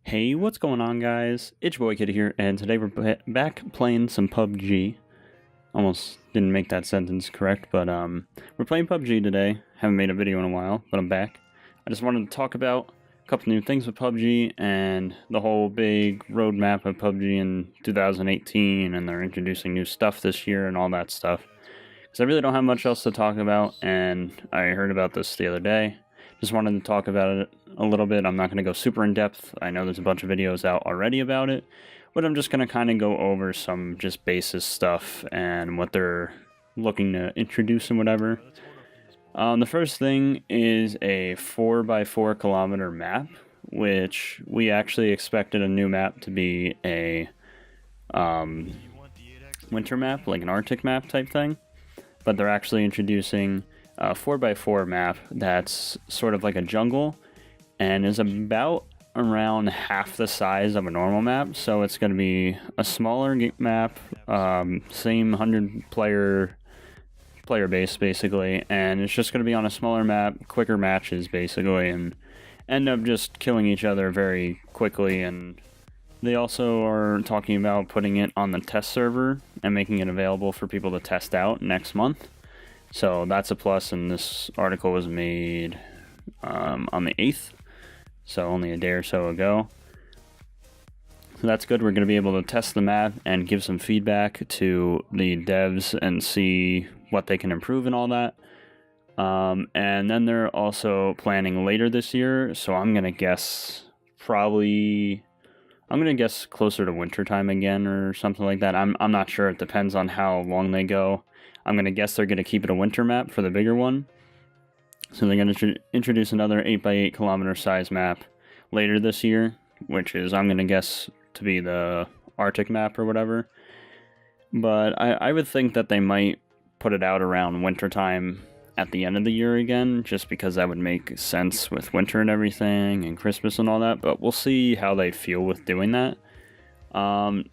Hey, what's going on, guys? It's your boy Kid here, and today we're back playing some PUBG. Almost didn't make that sentence correct, but we're playing PUBG today. Haven't made a video in a while, but I'm back. I just wanted to talk about a couple new things with PUBG and the whole big roadmap of PUBG in 2018, and they're introducing new stuff this year and all that stuff. Because I really don't have much else to talk about, and I heard about this the other day. Just wanted to talk about it a little bit. I'm not going to go super in depth. I know there's a bunch of videos out already about it, but I'm just going to kind of go over some just basis stuff and what they're looking to introduce and whatever. The first thing is a 4x4 kilometer map, which we actually expected a new map to be a winter map, like an Arctic map type thing, but they're actually introducing a 4x4 map that's sort of like a jungle and is about around half the size of a normal map. So it's going to be a smaller map, same 100 player base basically, and it's just going to be on a smaller map, quicker matches basically, and end up just killing each other very quickly. And they also are talking about putting it on the test server and making it available for people to test out next month. So that's a plus, and this article was made on the 8th, so only a day or so ago. So that's good. We're going to be able to test the map and give some feedback to the devs and see what they can improve and all that. And then they're also planning later this year, so I'm going to guess closer to wintertime again or something like that. I'm not sure. It depends on how long they go. I'm going to guess they're going to keep it a winter map for the bigger one. So they're going to introduce another 8x8 kilometer size map later this year, which is, I'm going to guess, to be the Arctic map or whatever. But I would think that they might put it out around wintertime at the end of the year again, just because that would make sense with winter and everything and Christmas and all that. But we'll see how they feel with doing that.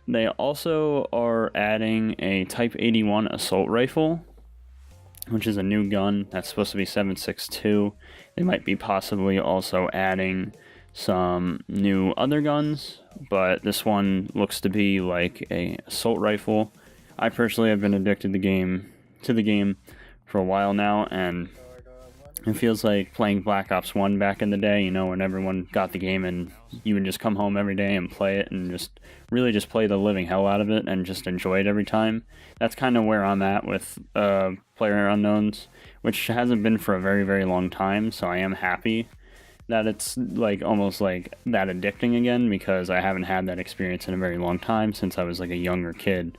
They also are adding a Type 81 assault rifle, which is a new gun that's supposed to be 7.62. They might be possibly also adding some new other guns, but this one looks to be like a assault rifle. I personally have been addicted to the game for a while now, and it feels like playing Black Ops 1 back in the day, you know, when everyone got the game and you would just come home every day and play it and just really just play the living hell out of it and just enjoy it every time. That's kind of where I'm at with PlayerUnknown's, which hasn't been for a very, very long time, so I am happy that it's like almost like that addicting again, because I haven't had that experience in a very long time since I was like a younger kid.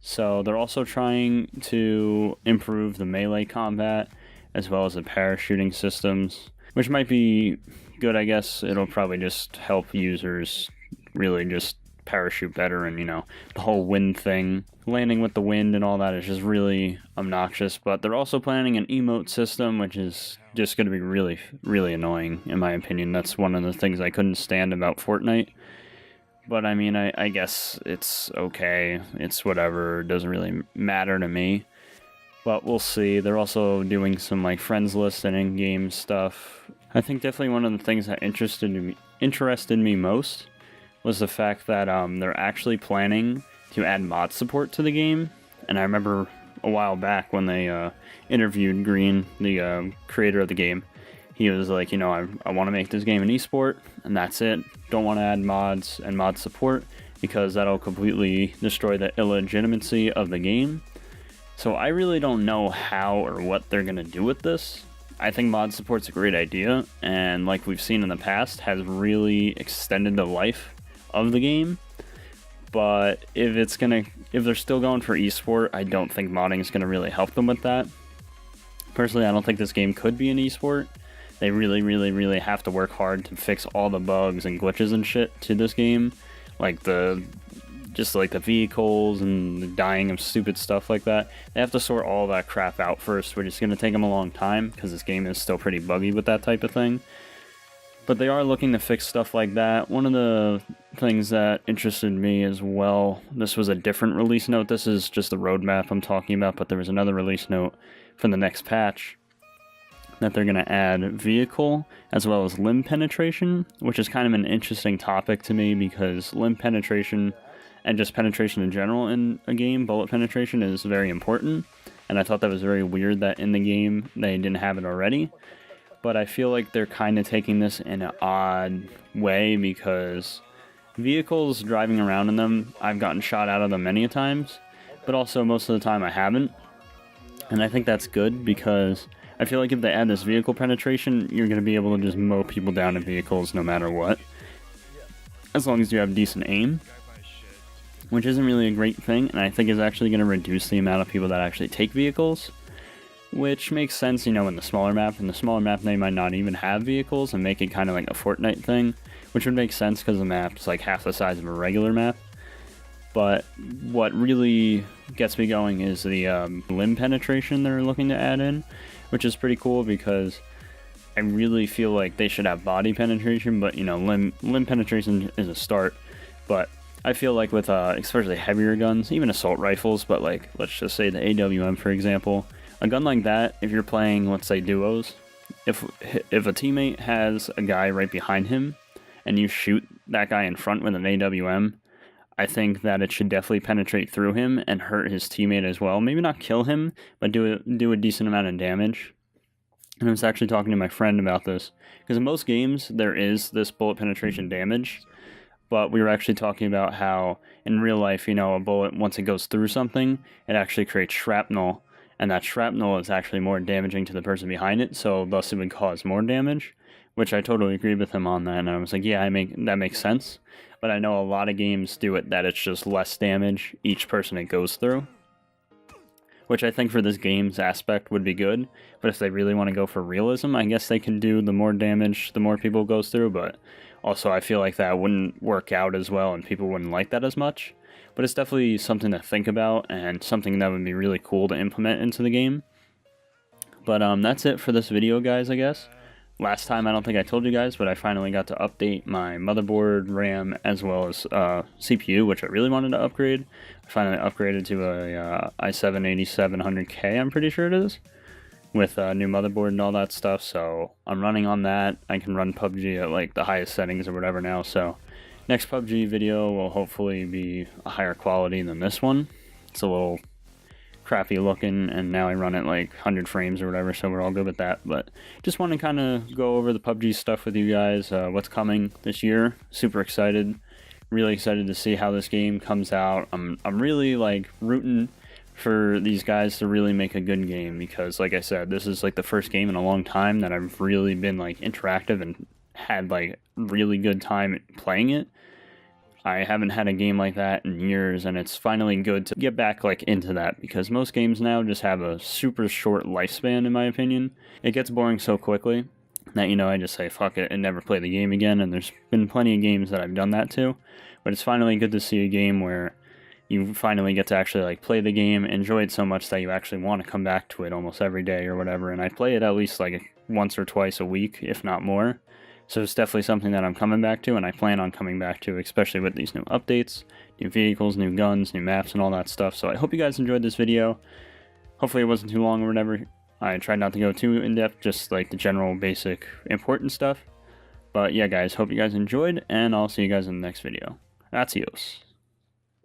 So they're also trying to improve the melee combat as well as the parachuting systems, which might be good, I guess. It'll probably just help users really just parachute better, and, you know, the whole wind thing, landing with the wind and all that is just really obnoxious. But they're also planning an emote system, which is just going to be really, really annoying, in my opinion. That's one of the things I couldn't stand about Fortnite. But I mean, I guess it's okay. It's whatever. It doesn't really matter to me. But we'll see. They're also doing some like friends list and in-game stuff. I think definitely one of the things that interested me most was the fact that they're actually planning to add mod support to the game. And I remember a while back when they interviewed Green, the creator of the game. He was like, you know, I want to make this game an esport, and that's it. Don't want to add mods and mod support, because that'll completely destroy the illegitimacy of the game. So I really don't know how or what they're going to do with this. I think mod support's a great idea, and like we've seen in the past, has really extended the life of the game. But if they're still going for esport, I don't think modding is going to really help them with that. Personally, I don't think this game could be an esport. They really, really, really have to work hard to fix all the bugs and glitches and shit to this game. Like the vehicles and the dying of stupid stuff like that. They have to sort all that crap out first, which is going to take them a long time, because this game is still pretty buggy with that type of thing. But they are looking to fix stuff like that. One of the things that interested me as well, this was a different release note. This is just the roadmap I'm talking about, but there was another release note for the next patch that they're going to add vehicle as well as limb penetration, which is kind of an interesting topic to me because limb penetration and just penetration in general in a game, bullet penetration, is very important. And I thought that was very weird that in the game they didn't have it already. But I feel like they're kind of taking this in an odd way because vehicles, driving around in them, I've gotten shot out of them many times, but also most of the time I haven't. And I think that's good because I feel like if they add this vehicle penetration, you're going to be able to just mow people down in vehicles no matter what, as long as you have decent aim, which isn't really a great thing, and I think is actually going to reduce the amount of people that actually take vehicles, which makes sense, you know, in the smaller map. In the smaller map, they might not even have vehicles and make it kind of like a Fortnite thing, which would make sense because the map's like half the size of a regular map. But what really gets me going is the limb penetration they're looking to add in, which is pretty cool because I really feel like they should have body penetration, but you know, limb penetration is a start. But I feel like with especially heavier guns, even assault rifles, but like let's just say the AWM for example, a gun like that, if you're playing, let's say, duos, if a teammate has a guy right behind him and you shoot that guy in front with an AWM, I think that it should definitely penetrate through him and hurt his teammate as well. Maybe not kill him, but do a decent amount of damage. And I was actually talking to my friend about this, because in most games there is this bullet penetration damage, but we were actually talking about how in real life, you know, a bullet, once it goes through something, it actually creates shrapnel, and that shrapnel is actually more damaging to the person behind it, so thus it would cause more damage, which I totally agreed with him on that, and I was like, yeah, that makes sense. But I know a lot of games do it that it's just less damage each person it goes through, which I think for this game's aspect would be good. But if they really want to go for realism, I guess they can do the more damage the more people goes through, but also I feel like that wouldn't work out as well and people wouldn't like that as much. But it's definitely something to think about and something that would be really cool to implement into the game. But that's it for this video, guys, I guess. Last time, I don't think I told you guys, but I finally got to update my motherboard, RAM, as well as CPU, which I really wanted to upgrade. I finally upgraded to a i7-8700K, I'm pretty sure it is, with a new motherboard and all that stuff, so I'm running on that. I can run PUBG at like the highest settings or whatever now, so next PUBG video will hopefully be a higher quality than this one. It's a little crappy looking, and now I run at like 100 frames or whatever, so we're all good with that. But just want to kind of go over the PUBG stuff with you guys, what's coming this year. Super excited, really excited to see how this game comes out. I'm really like rooting for these guys to really make a good game, because like I said, this is like the first game in a long time that I've really been like interactive and had like really good time playing it. I haven't had a game like that in years, and it's finally good to get back like into that, because most games now just have a super short lifespan, in my opinion. It gets boring so quickly that, you know, I just say fuck it and never play the game again, and there's been plenty of games that I've done that to, but it's finally good to see a game where you finally get to actually like play the game, enjoy it so much that you actually want to come back to it almost every day or whatever, and I play it at least like once or twice a week, if not more. So it's definitely something that I'm coming back to, and I plan on coming back to, especially with these new updates, new vehicles, new guns, new maps, and all that stuff. So I hope you guys enjoyed this video. Hopefully it wasn't too long or whatever. I tried not to go too in-depth, just like the general basic important stuff. But yeah, guys, hope you guys enjoyed, and I'll see you guys in the next video. Adios.